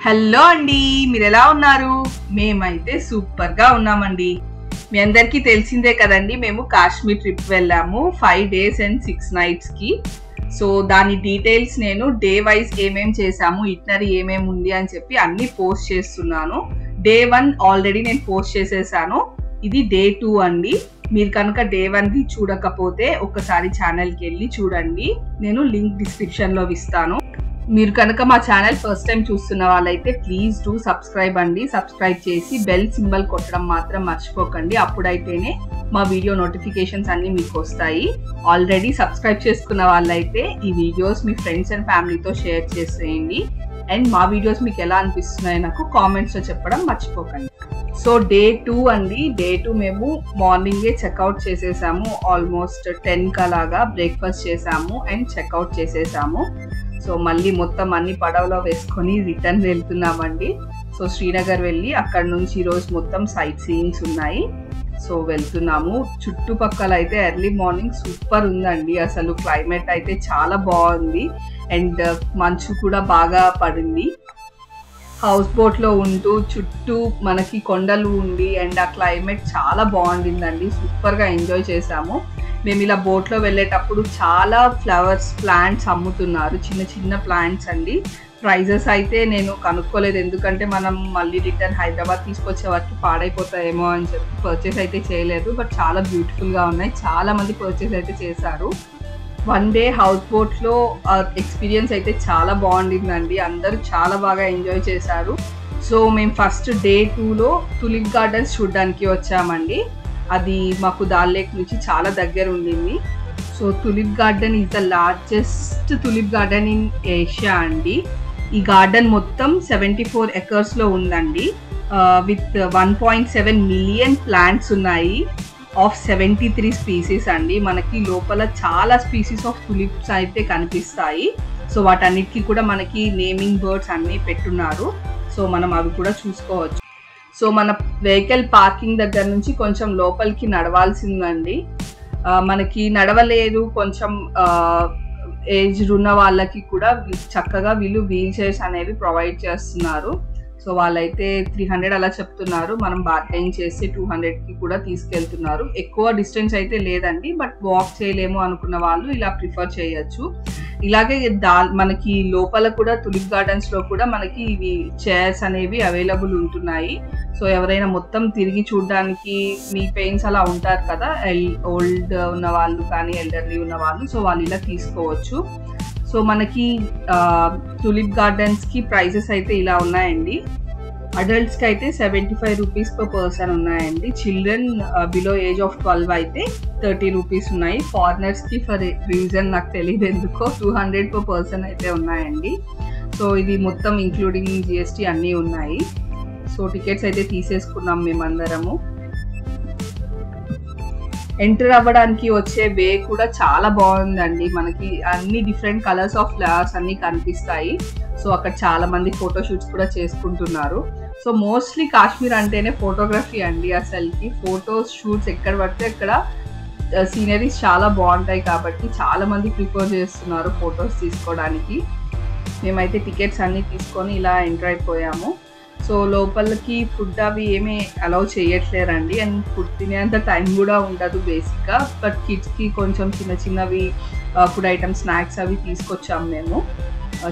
Hello అండి, మీరు ఎలా ఉన్నారు? మేమైతే సూపర్ గా ఉన్నామండి. మీ అందరికీ తెలిసిందే కదండి, మేము కాశ్మీర్ ట్రిప్ వెళ్ళాము 5 days and 6 nights కి. సో దాని డీటెయిల్స్ నేను డే వైజ్ ఏమేం చేసాము, ఇటనరీ ఏమేమి ఉంది అని చెప్పి అన్ని పోస్ట్ చేస్తున్నాను. డే 1 ఆల్రెడీ నేను పోస్ట్ చేసేసాను. ఇది డే 2 అండి. మీరు కనుక డే 1ది చూడకపోతే ఒక్కసారి ఛానల్కి వెళ్ళి చూడండి. నేను లింక్ డిస్క్రిప్షన్లో ఇస్తాను. మీరు కనుక మా ఛానల్ ఫస్ట్ టైం చూస్తున్న వాళ్ళైతే ప్లీజ్ డూ సబ్స్క్రైబ్ అండి. సబ్స్క్రైబ్ చేసి బెల్ సింబల్ కొట్టడం మాత్రం మర్చిపోకండి. అప్పుడైతేనే మా వీడియో నోటిఫికేషన్స్ అన్ని మీకు వస్తాయి. ఆల్రెడీ సబ్స్క్రైబ్ చేసుకున్న వాళ్ళైతే ఈ వీడియోస్ మీ ఫ్రెండ్స్ అండ్ ఫ్యామిలీతో షేర్ చేసేయండి. అండ్ మా వీడియోస్ మీకు ఎలా అనిపిస్తున్నాయో నాకు కామెంట్స్లో చెప్పడం మర్చిపోకండి. సో డే 2 అండి. డే 2 మేము మార్నింగే చెక్అవుట్ చేసేసాము. ఆల్మోస్ట్ 10 అలాగా బ్రేక్ఫాస్ట్ చేసాము అండ్ చెక్అవుట్ చేసేసాము. సో మళ్ళీ మొత్తం అన్ని పడవలో వేసుకొని రిటర్న్ వెళ్తున్నామండి. సో శ్రీనగర్ వెళ్ళి అక్కడ నుంచి ఈరోజు మొత్తం సైట్ సీయింగ్స్ ఉన్నాయి. సో వెళ్తున్నాము. చుట్టుపక్కల అయితే ఎర్లీ మార్నింగ్ సూపర్ ఉందండి. అసలు క్లైమేట్ అయితే చాలా బాగుంది అండ్ మంచు కూడా బాగా పడింది. హౌస్ బోట్లో ఉంటూ చుట్టూ మనకి కొండలు ఉండి అండ్ ఆ క్లైమేట్ చాలా బాగుండిందండి. సూపర్గా ఎంజాయ్ చేసాము. మేము ఇలా బోట్లో వెళ్ళేటప్పుడు చాలా ఫ్లవర్స్ ప్లాంట్స్ అమ్ముతున్నారు, చిన్న చిన్న ప్లాంట్స్ అండి. ప్రైజెస్ అయితే నేను కనుక్కోలేదు, ఎందుకంటే మనం మళ్ళీ రిటర్న్ హైదరాబాద్ తీసుకొచ్చే వరకు పాడైపోతాయేమో అని చెప్పి పర్చేస్ అయితే చేయలేదు. బట్ చాలా బ్యూటిఫుల్గా ఉన్నాయి. చాలా మంది పర్చేస్ అయితే చేశారు. 1 day హౌస్ బోట్లో ఎక్స్పీరియన్స్ అయితే చాలా బాగుండిందండి. అందరూ చాలా బాగా ఎంజాయ్ చేశారు. సో మేము ఫస్ట్ డే 2లో టులిప్ గార్డెన్స్ చూడడానికి వచ్చామండి. అది మాకు దాల్ లేక్ నుంచి చాలా దగ్గర ఉండింది. So tulip garden is the largest tulip garden in Asia అండి. ఈ గార్డెన్ మొత్తం 74 acres ఉందండి. విత్ 1.7 million ప్లాంట్స్ ఉన్నాయి ఆఫ్ 73 స్పీసీస్ అండి. మనకి లోపల చాలా స్పీసీస్ ఆఫ్ టులిప్స్ అయితే కనిపిస్తాయి. సో వాటన్నిటికీ కూడా మనకి నేమింగ్ బర్డ్స్ అన్నీ పెట్టున్నారు. సో మనం అవి కూడా చూసుకోవచ్చు. సో మన వెహికల్ పార్కింగ్ దగ్గర నుంచి కొంచెం లోపలికి నడవాల్సిందండి. మనకి నడవలేదు, కొంచెం ఏజ్డ్ ఉన్న వాళ్ళకి కూడా చక్కగా వీళ్ళు వీల్ చైర్స్ అనేవి ప్రొవైడ్ చేస్తున్నారు. సో వాళ్ళైతే 300 అలా చెప్తున్నారు. మనం బార్గెయిన్ చేసి 200కి కూడా తీసుకెళ్తున్నారు. ఎక్కువ డిస్టెన్స్ అయితే లేదండి, బట్ వాక్ చేయలేము అనుకున్న వాళ్ళు ఇలా ప్రిఫర్ చేయొచ్చు. ఇలాగే మనకి లోపల కూడా టులిప్ గార్డెన్స్లో కూడా మనకి ఇవి చైర్స్ అనేవి అవైలబుల్ ఉంటున్నాయి. సో ఎవరైనా మొత్తం తిరిగి చూడడానికి, మీ పెయిన్స్ అలా ఉంటారు కదా, ఓల్డ్ ఉన్న వాళ్ళు కానీ ఎల్డర్లీ ఉన్న వాళ్ళు, సో వాళ్ళు ఇలా తీసుకోవచ్చు. సో మనకి టులిప్ గార్డెన్స్కి ప్రైజెస్ అయితే ఇలా ఉన్నాయండి. అడల్ట్స్కి అయితే 75 rupees per person ఉన్నాయండి. చిల్డ్రన్ బిలో ఏజ్ ఆఫ్ 12 అయితే 30 rupees ఉన్నాయి. ఫారినర్స్కి ఫర్ రీజన్ నాకు తెలియదు ఎందుకో 200 per person అయితే ఉన్నాయండి. సో ఇది మొత్తం ఇంక్లూడింగ్ GST అన్నీ ఉన్నాయి. సో టికెట్స్ అయితే తీసేసుకున్నాం మేమందరము. ఎంటర్ అవ్వడానికి వచ్చే వే కూడా చాలా బాగుందండి. మనకి అన్ని డిఫరెంట్ కలర్స్ ఆఫ్ ఫ్లవర్స్ అన్ని కనిపిస్తాయి. సో అక్కడ చాలా మంది ఫోటోషూట్స్ కూడా చేసుకుంటున్నారు. సో మోస్ట్లీ కాశ్మీర్ అంటేనే ఫోటోగ్రఫీ అండి. అసలుకి ఫోటోస్ షూట్స్ ఎక్కడ పడితే అక్కడ సీనరీస్ చాలా బాగుంటాయి కాబట్టి చాలా మంది ప్రిఫర్ చేస్తున్నారు ఫొటోస్ తీసుకోవడానికి. మేమైతే టికెట్స్ అన్నీ తీసుకొని ఇలా ఎంటర్ అయిపోయాము. సో లోపలికి ఫుడ్ అవి ఏమీ అలౌ చేయట్లేరండి. అండ్ ఫుడ్ తినేంత టైం కూడా ఉండదు బేసిక్గా. బట్ కిడ్స్కి కొంచెం చిన్న చిన్నవి ఫుడ్ ఐటమ్స్, స్నాక్స్ అవి తీసుకొచ్చాము మేము,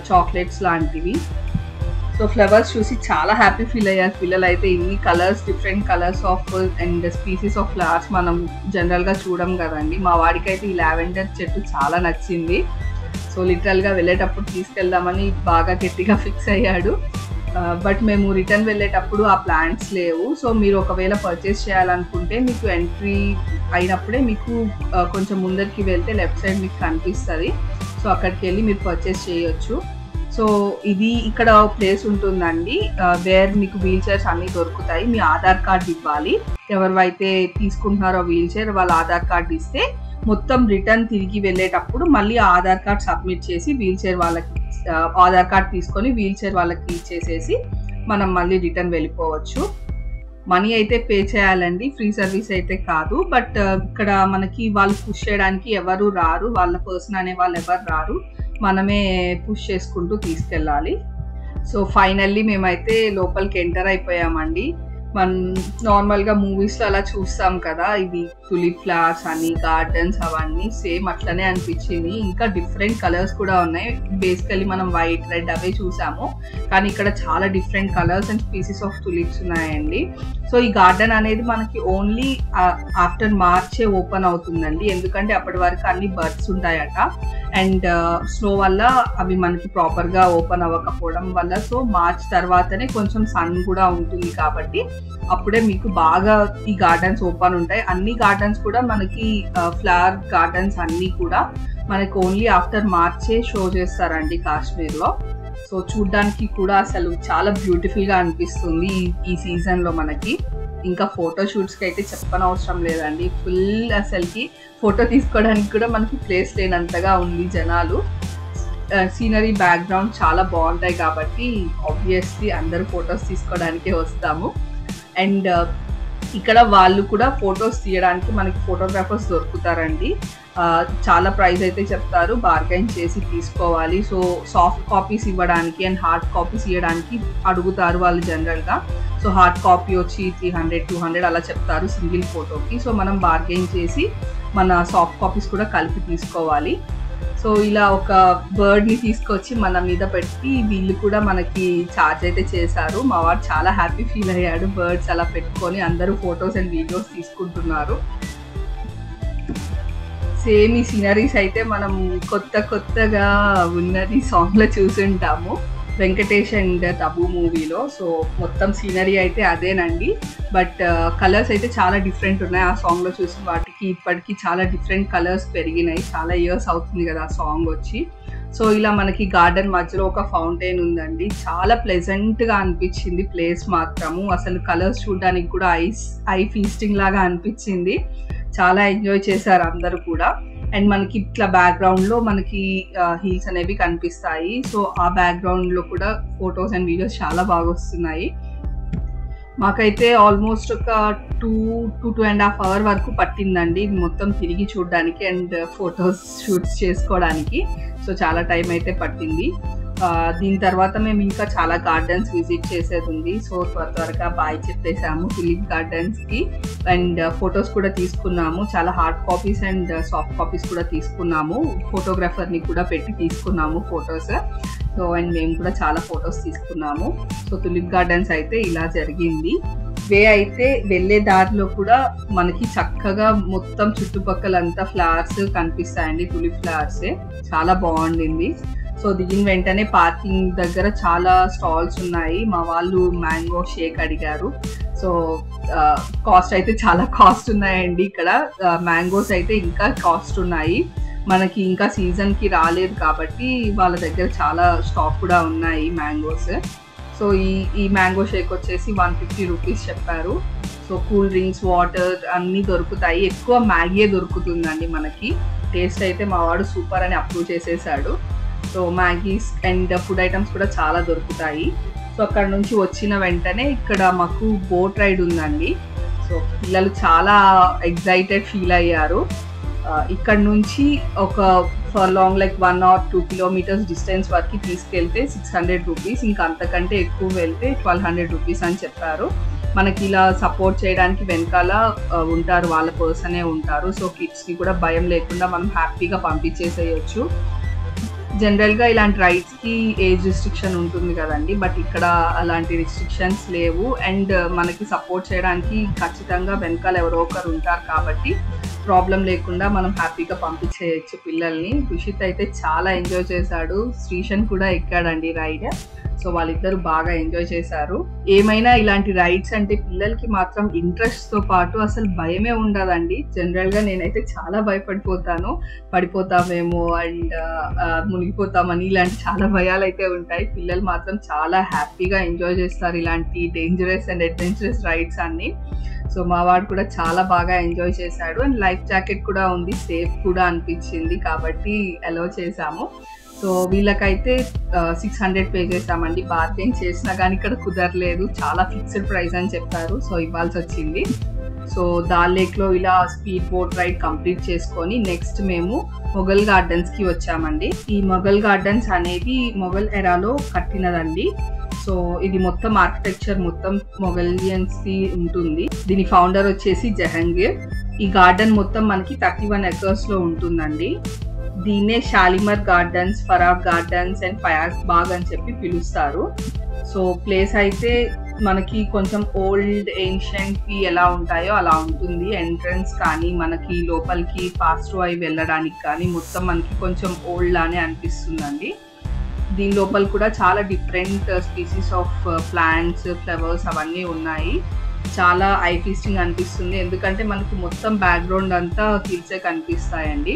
చాక్లెట్స్ లాంటివి. సో ఫ్లవర్స్ చూసి చాలా హ్యాపీ ఫీల్ అయ్యారు పిల్లలు అయితే. ఇన్ని colours, different colours of and species of flowers మనం జనరల్గా చూడం కదండి. మా వాడికి అయితే ఈ లావెండర్ చెట్టు చాలా నచ్చింది. సో లిటరల్గా వెళ్ళేటప్పుడు తీసుకెళ్దామని బాగా గట్టిగా ఫిక్స్ అయ్యాడు. బట్ మేము రిటర్న్ వెళ్ళేటప్పుడు ఆ ప్లాంట్స్ లేవు. సో మీరు ఒకవేళ పర్చేస్ చేయాలనుకుంటే మీకు ఎంట్రీ అయినప్పుడే మీకు కొంచెం ముందరికి వెళ్తే లెఫ్ట్ సైడ్ మీకు కనిపిస్తుంది. సో అక్కడికి వెళ్ళి మీరు పర్చేస్ చేయొచ్చు. సో ఇది ఇక్కడ ప్లేస్ ఉంటుందండి వేర్ మీకు వీల్ చైర్స్ అన్నీ దొరుకుతాయి. మీ ఆధార్ కార్డ్ ఇవ్వాలి. ఎవరైతే తీసుకుంటున్నారో వీల్ చైర్ వాళ్ళ ఆధార్ కార్డ్ ఇస్తే మొత్తం రిటర్న్ తిరిగి వెళ్ళేటప్పుడు మళ్ళీ ఆధార్ కార్డ్ సబ్మిట్ చేసి వీల్ చైర్ వాళ్ళకి ఆధార్ కార్డ్ తీసుకొని వీల్ చైర్ వాళ్ళకి ఇచ్చేసేసి మనం మళ్ళీ రిటర్న్ వెళ్ళిపోవచ్చు. మనీ అయితే పే చేయాలండి, ఫ్రీ సర్వీస్ అయితే కాదు. బట్ ఇక్కడ మనకి వాళ్ళు పుష్ చేయడానికి ఎవరు రారు, వాళ్ళ పర్సన్ అనే వాళ్ళు ఎవరు రారు, మనమే పుష్ చేసుకుంటూ తీసుకెళ్ళాలి. సో ఫైనల్లీ మేమైతే లోపలికి ఎంటర్ అయిపోయామండి. మనం నార్మల్గా మూవీస్లో అలా చూస్తాం కదా, ఇవి టులిప్ ఫ్లవర్స్ అని గార్డెన్స్ అవన్నీ సేమ్ అట్లనే అనిపించింది. ఇంకా డిఫరెంట్ కలర్స్ కూడా ఉన్నాయి. బేసికలీ మనం వైట్ రెడ్ అవే చూసాము, కానీ ఇక్కడ చాలా different colours and species of tulips ఉన్నాయండి. సో ఈ గార్డెన్ అనేది మనకి ఓన్లీ ఆఫ్టర్ మార్చే ఓపెన్ అవుతుందండి, ఎందుకంటే అప్పటి వరకు అన్ని బర్డ్స్ ఉంటాయట. అండ్ స్నో వల్ల అవి మనకి ప్రాపర్గా ఓపెన్ అవ్వకపోవడం వల్ల, సో మార్చ్ తర్వాతనే కొంచెం సన్ కూడా ఉంటుంది కాబట్టి అప్పుడే మీకు బాగా ఈ గార్డెన్స్ ఓపెన్ ఉంటాయి. అన్ని గార్డెన్స్ కూడా మనకి ఫ్లవర్ గార్డెన్స్ అన్ని కూడా మనకి ఓన్లీ ఆఫ్టర్ మార్చే షో చేస్తారండి కాశ్మీర్లో. సో చూడ్డానికి కూడా అసలు చాలా బ్యూటిఫుల్ గా అనిపిస్తుంది ఈ సీజన్ లో మనకి. ఇంకా ఫోటో షూట్స్ కి అయితే చెప్పనవసరం లేదండి, ఫుల్ అసలుకి ఫోటో తీసుకోవడానికి కూడా మనకి ప్లేస్ లేనంతగా ఉంది జనాలు. సీనరీ బ్యాక్గ్రౌండ్ చాలా బాగుంటాయి కాబట్టి ఆబ్వియస్లీ అందరూ ఫొటోస్ తీసుకోవడానికే వస్తాము. అండ్ ఇక్కడ వాళ్ళు కూడా ఫొటోస్ తీయడానికి మనకి ఫోటోగ్రాఫర్స్ దొరుకుతారండి. చాలా ప్రైస్ అయితే చెప్తారు, బార్గైన్ చేసి తీసుకోవాలి. సో సాఫ్ట్ కాపీస్ ఇవ్వడానికి అండ్ హార్డ్ కాపీస్ ఇవ్వడానికి అడుగుతారు వాళ్ళు జనరల్గా. సో హార్డ్ కాపీ వచ్చి 300-200 అలా చెప్తారు సింగిల్ ఫోటోకి. సో మనం బార్గైన్ చేసి మన సాఫ్ట్ కాపీస్ కూడా కలిపి తీసుకోవాలి. సో ఇలా ఒక బర్డ్ని తీసుకొచ్చి మన మీద పెట్టి వీళ్ళు కూడా మనకి ఛార్జ్ అయితే చేశారు. మా వాడు చాలా హ్యాపీ ఫీల్ అయ్యాడు, బర్డ్స్ అలా పెట్టుకొని అందరూ ఫొటోస్ అండ్ వీడియోస్ తీసుకుంటున్నారు. సేమ్ ఈ సీనరీస్ అయితే మనం కొత్తగా ఉన్నది సాంగ్లో చూసుంటాము, వెంకటేష్ అండ్ తబు మూవీలో. సో మొత్తం సీనరీ అయితే అదేనండి, బట్ కలర్స్ అయితే చాలా డిఫరెంట్ ఉన్నాయి. ఆ సాంగ్లో చూసిన వాటికి ఇప్పటికీ చాలా డిఫరెంట్ కలర్స్ పెరిగినాయి, చాలా ఇయర్స్ అవుతుంది కదా ఆ సాంగ్ వచ్చి. సో ఇలా మనకి గార్డెన్ మధ్యలో ఒక ఫౌంటైన్ ఉందండి, చాలా ప్లెజెంట్గా అనిపించింది ప్లేస్ మాత్రము. అసలు కలర్స్ చూడడానికి కూడా ఐ ఫీస్టింగ్ లాగా అనిపించింది, చాలా ఎంజాయ్ చేశారు అందరూ కూడా. అండ్ మనకి ఇట్లా బ్యాక్గ్రౌండ్ లో మనకి హిల్స్ అనేవి కనిపిస్తాయి. సో ఆ బ్యాక్గ్రౌండ్ లో కూడా ఫొటోస్ అండ్ వీడియోస్ చాలా బాగా వస్తున్నాయి. మాకైతే ఆల్మోస్ట్ ఒక 2-2.5 hours వరకు పట్టిందండి మొత్తం తిరిగి చూడడానికి అండ్ ఫొటోస్ షూట్స్ చేసుకోవడానికి. సో చాలా టైం అయితే పట్టింది. దీని తర్వాత మేము ఇంకా చాలా గార్డెన్స్ విజిట్ చేసేది ఉంది. సో త్వరగా బాయ్ చెప్పేసాము టులిప్ గార్డెన్స్కి. అండ్ ఫొటోస్ కూడా తీసుకున్నాము, చాలా hard copies and soft copies కూడా తీసుకున్నాము. ఫోటోగ్రాఫర్ని కూడా పెట్టి తీసుకున్నాము ఫొటోస్. సో అండ్ మేము కూడా చాలా ఫొటోస్ తీసుకున్నాము. సో టులిప్ గార్డెన్స్ అయితే ఇలా జరిగింది. వే అయితే వెళ్ళే దారిలో కూడా మనకి చక్కగా మొత్తం చుట్టుపక్కలంతా ఫ్లవర్స్ కనిపిస్తాయండి, టులిప్ ఫ్లవర్సే. చాలా బాగుండింది. సో దిగిన వెంటనే పార్కింగ్ దగ్గర చాలా స్టాల్స్ ఉన్నాయి. మా వాళ్ళు మ్యాంగో షేక్ అడిగారు. సో కాస్ట్ అయితే చాలా కాస్ట్ ఉన్నాయండి ఇక్కడ. మ్యాంగోస్ అయితే ఇంకా కాస్ట్ ఉన్నాయి, మనకి ఇంకా సీజన్కి రాలేదు కాబట్టి వాళ్ళ దగ్గర చాలా స్టాక్ కూడా ఉన్నాయి మ్యాంగోస్. సో ఈ మ్యాంగో షేక్ వచ్చేసి 150 రూపీస్ చెప్పారు. సో కూల్ డ్రింక్స్, వాటర్ అన్నీ దొరుకుతాయి. ఎక్కువ మ్యాగీయే దొరుకుతుందండి మనకి. టేస్ట్ అయితే మా వాడు సూపర్ అని అప్రూవ్ చేసేసాడు. So Maggie's and food items కూడా చాలా దొరుకుతాయి. సో అక్కడ నుంచి వచ్చిన వెంటనే ఇక్కడ మాకు బోట్ రైడ్ ఉందండి. సో పిల్లలు చాలా ఎగ్జైటెడ్ ఫీల్ అయ్యారు. ఇక్కడ నుంచి ఒక for long like 1 or 2 kilometers distance వరకు తీసుకెళ్తే 600 రూపీస్, ఇంకా అంతకంటే ఎక్కువ వెళ్తే 1200 రూపీస్ అని చెప్పారు. మనకి ఇలా సపోర్ట్ చేయడానికి వెనకాల ఉంటారు, వాళ్ళ పర్సనే ఉంటారు. సో కిడ్స్కి కూడా భయం లేకుండా మనం హ్యాపీగా పంపించేసేయచ్చు. జనరల్గా ఇలాంటి రైడ్స్కి ఏజ్ రిస్ట్రిక్షన్ ఉంటుంది కదండి, బట్ ఇక్కడ అలాంటి రిస్ట్రిక్షన్స్ లేవు. అండ్ మనకి సపోర్ట్ చేయడానికి ఖచ్చితంగా వెనకాల ఎవరో ఒకరు ఉంటారు కాబట్టి ప్రాబ్లం లేకుండా మనం హ్యాపీగా పంపించేయచ్చు పిల్లల్ని. రుషిత్ అయితే చాలా ఎంజాయ్ చేశాడు, శ్రీషన్ కూడా ఎక్కాడండి రైడ్. సో వాళ్ళిద్దరు బాగా ఎంజాయ్ చేశారు. ఏమైనా ఇలాంటి రైడ్స్ అంటే పిల్లలకి మాత్రం ఇంట్రెస్ట్తో పాటు అసలు భయమే ఉండదండి. జనరల్గా నేనైతే చాలా భయపడిపోతాను, పడిపోతామేమో అండ్ మునిగిపోతామని, ఇలాంటి చాలా భయాలు అయితే ఉంటాయి. పిల్లలు మాత్రం చాలా హ్యాపీగా ఎంజాయ్ చేస్తారు ఇలాంటి డేంజరస్ అండ్ అడ్వెంచరస్ రైడ్స్ అన్ని. సో మా వాడు కూడా చాలా బాగా ఎంజాయ్ చేశాడు. అండ్ లైఫ్ జాకెట్ కూడా ఉంది, సేఫ్ కూడా అనిపించింది కాబట్టి అలౌ చేసాము. సో వీళ్ళకైతే 600 పే చేసామండి. బార్గెన్ చేసినా కానీ ఇక్కడ కుదరలేదు, చాలా ఫిక్స్డ్ ప్రైస్ అని చెప్పారు. సో ఇవ్వాల్సి వచ్చింది. సో దాల్ లేక్లో ఇలా స్పీడ్ బోట్ రైడ్ కంప్లీట్ చేసుకొని నెక్స్ట్ మేము మొఘల్ గార్డెన్స్కి వచ్చామండి. ఈ మొఘల్ గార్డెన్స్ అనేది మొఘల్ ఎరాలో కట్టినదండి. సో ఇది మొత్తం ఆర్కిటెక్చర్ మొత్తం మొఘలియన్స్ ది ఉంటుంది. దీని ఫౌండర్ వచ్చేసి జహంగీర్. ఈ గార్డెన్ మొత్తం మనకి 31 acres లో ఉంటుందండి. దీన్నే షాలిమర్ గార్డెన్స్, ఫరాగ్ గార్డెన్స్ అండ్ ఫయాజ్ బాగ్ అని చెప్పి పిలుస్తారు. సో ప్లేస్ అయితే మనకి కొంచెం ఓల్డ్ ఏన్షియంట్ కి ఎలా ఉంటాయో అలా ఉంటుంది. ఎంట్రన్స్ కానీ మనకి లోపలికి ఫాస్ట్ అయి వెళ్ళడానికి కానీ మొత్తం మనకి కొంచెం ఓల్డ్ లానే అనిపిస్తుందండి. దీని లోపల కూడా చాలా different species of plants, flowers అవన్నీ ఉన్నాయి. చాలా ఐ ఫీస్టింగ్ అనిపిస్తుంది, ఎందుకంటే మనకి మొత్తం బ్యాక్గ్రౌండ్ అంతా హిల్సే కనిపిస్తాయండి.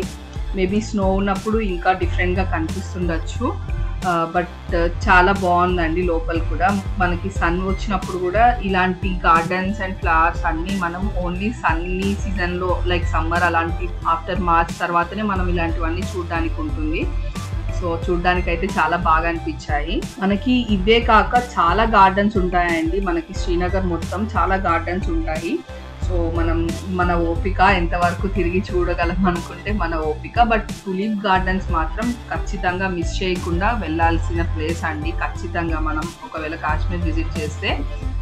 మేబీ స్నో ఉన్నప్పుడు ఇంకా డిఫరెంట్గా కనిపిస్తుండొచ్చు, బట్ చాలా బాగుందండి. లోపల కూడా మనకి సన్ వచ్చినప్పుడు కూడా ఇలాంటి గార్డెన్స్ అండ్ ఫ్లవర్స్ అన్నీ మనం ఓన్లీ సన్నీ సీజన్లో లైక్ సమ్మర్ అలాంటి ఆఫ్టర్ మార్చ్ తర్వాతనే మనం ఇలాంటివన్నీ చూడడానికి ఉంటుంది. సో చూడ్డానికి అయితే చాలా బాగా అనిపించాయి. మనకి ఇవే కాక చాలా గార్డెన్స్ ఉంటాయండి. మనకి శ్రీనగర్ మొత్తం చాలా గార్డెన్స్ ఉంటాయి. సో మన ఓపిక ఎంతవరకు తిరిగి చూడగలం అనుకుంటే మన ఓపిక. బట్ టులిప్ గార్డెన్స్ మాత్రం ఖచ్చితంగా మిస్ చేయకుండా వెళ్ళాల్సిన ప్లేస్ అండి. ఖచ్చితంగా మనం ఒకవేళ కాశ్మీర్ విజిట్ చేస్తే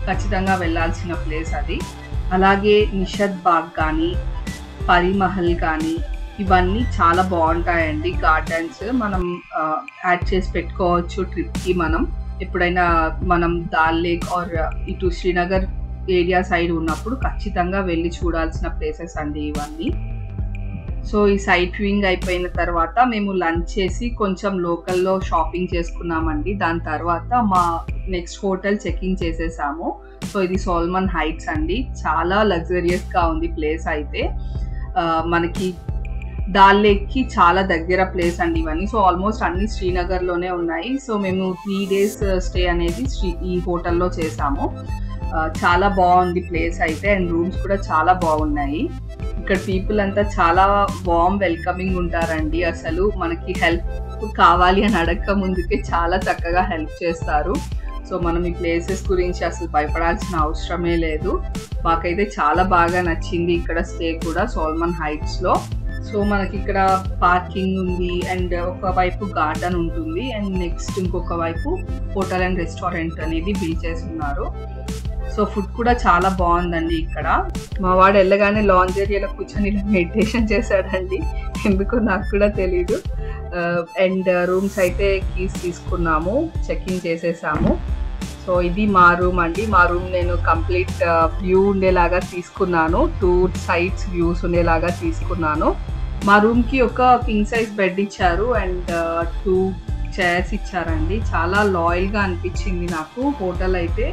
ఖచ్చితంగా వెళ్ళాల్సిన ప్లేస్ అది. అలాగే నిషద్ బాగ్ కానీ, పరిమహల్ కానీ ఇవన్నీ చాలా బాగుంటాయండి గార్డెన్స్. మనం యాడ్ చేసి పెట్టుకోవచ్చు ట్రిప్కి. మనం ఎప్పుడైనా మనం దాల్ లేక్ ఆర్ ఇటు శ్రీనగర్ ఏరియా సైడ్ ఉన్నప్పుడు ఖచ్చితంగా వెళ్ళి చూడాల్సిన ప్లేసెస్ అండి ఇవన్నీ. సో ఈ సైట్ వ్యూయింగ్ అయిపోయిన తర్వాత మేము లంచ్ చేసి కొంచెం లోకల్లో షాపింగ్ చేసుకున్నామండి. దాని తర్వాత మా నెక్స్ట్ హోటల్ చెక్ఇన్ చేసేసాము. సో ఇది సోల్మన్ హైట్స్ అండి. చాలా లగ్జరియస్గా ఉంది ప్లేస్ అయితే. మనకి దాల్ లేక్కి చాలా దగ్గర ప్లేస్ అండి ఇవన్నీ. సో ఆల్మోస్ట్ అన్ని శ్రీనగర్లోనే ఉన్నాయి. సో మేము 3 days స్టే అనేది ఈ హోటల్లో చేసాము. చాలా బాగుంది ప్లేస్ అయితే, అండ్ రూమ్స్ కూడా చాలా బాగున్నాయి. ఇక్కడ పీపుల్ అంతా చాలా వార్మ్ వెల్కమింగ్ ఉంటారండి. అసలు మనకి హెల్ప్ కావాలి అని అడగక ముందుకే చాలా చక్కగా హెల్ప్ చేస్తారు. సో మనం ఈ ప్లేసెస్ గురించి అసలు భయపడాల్సిన అవసరమే లేదు. మాకైతే చాలా బాగా నచ్చింది ఇక్కడ స్టే కూడా సోల్మన్ హైట్స్లో. సో మనకి ఇక్కడ పార్కింగ్ ఉంది, అండ్ ఒకవైపు గార్డెన్ ఉంటుంది, అండ్ నెక్స్ట్ ఇంకొక వైపు హోటల్ అండ్ రెస్టారెంట్ అనేది బిల్డ్ చేసి ఉన్నారు. సో ఫుడ్ కూడా చాలా బాగుందండి ఇక్కడ. మా వాడు వెళ్ళగానే లాంజ్ ఏరియాలో కూర్చొని ఇలా మెడిటేషన్ చేశాడండి, ఎందుకో నాకు కూడా తెలీదు. అండ్ రూమ్స్ అయితే కీస్ తీసుకున్నాము, చెక్ఇన్ చేసేసాము. సో ఇది మా రూమ్ అండి. మా రూమ్ నేను కంప్లీట్ వ్యూ ఉండేలాగా తీసుకున్నాను, 2 sides వ్యూస్ ఉండేలాగా తీసుకున్నాను. మా రూమ్కి ఒక కింగ్ సైజ్ బెడ్ ఇచ్చారు, అండ్ 2 chairs ఇచ్చారండి. చాలా లాయల్గా అనిపించింది నాకు హోటల్ అయితే.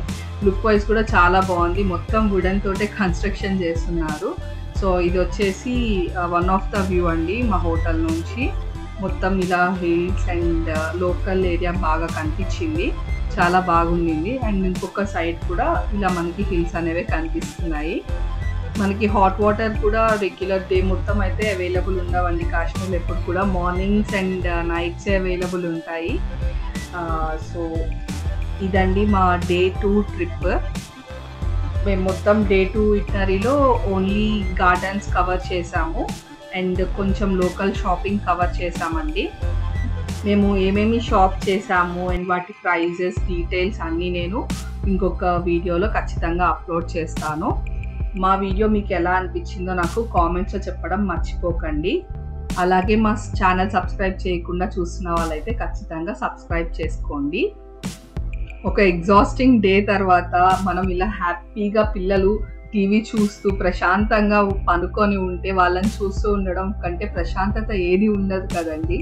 లుక్ వైజ్ కూడా చాలా బాగుంది. మొత్తం వుడెన్ తోటే కన్స్ట్రక్షన్ చేస్తున్నారు. సో ఇది వచ్చేసి వన్ ఆఫ్ ద వ్యూ అండి మా హోటల్ నుంచి. మొత్తం ఇలా హిల్స్ అండ్ లోకల్ ఏరియా బాగా కనిపించింది, చాలా బాగుంది. అండ్ ఇంకొక సైడ్ కూడా ఇలా మనకి హిల్స్ అనేవి కనిపిస్తున్నాయి. మనకి హాట్ వాటర్ కూడా రెగ్యులర్ డే మొత్తం అయితే అవైలబుల్ ఉండవండి కాశ్మీర్లో. ఎప్పుడు కూడా మార్నింగ్స్ అండ్ నైట్స్ అవైలబుల్ ఉంటాయి. సో ఇదండి మా Day 2 ట్రిప్. మేము మొత్తం Day 2 ఇటనరీలో ఓన్లీ గార్డెన్స్ కవర్ చేసాము, అండ్ కొంచెం లోకల్ షాపింగ్ కవర్ చేసామండి. మేము ఏమేమి షాప్ చేసాము అండ్ వాటి ప్రైజెస్ డీటెయిల్స్ అన్నీ నేను ఇంకొక వీడియోలో ఖచ్చితంగా అప్లోడ్ చేస్తాను. మా వీడియో మీకు ఎలా అనిపించిందో నాకు కామెంట్స్లో చెప్పడం మర్చిపోకండి. అలాగే మా ఛానల్ సబ్స్క్రైబ్ చేయకుండా చూస్తున్న వాళ్ళైతే ఖచ్చితంగా సబ్స్క్రైబ్ చేసుకోండి. ఒక ఎగ్జాస్టింగ్ డే తర్వాత మనం ఇలా హ్యాపీగా పిల్లలు టీవీ చూస్తూ ప్రశాంతంగా పనుకొని ఉంటే వాళ్ళని చూస్తూ ఉండడం కంటే ప్రశాంతత ఏది ఉండదు కదండి.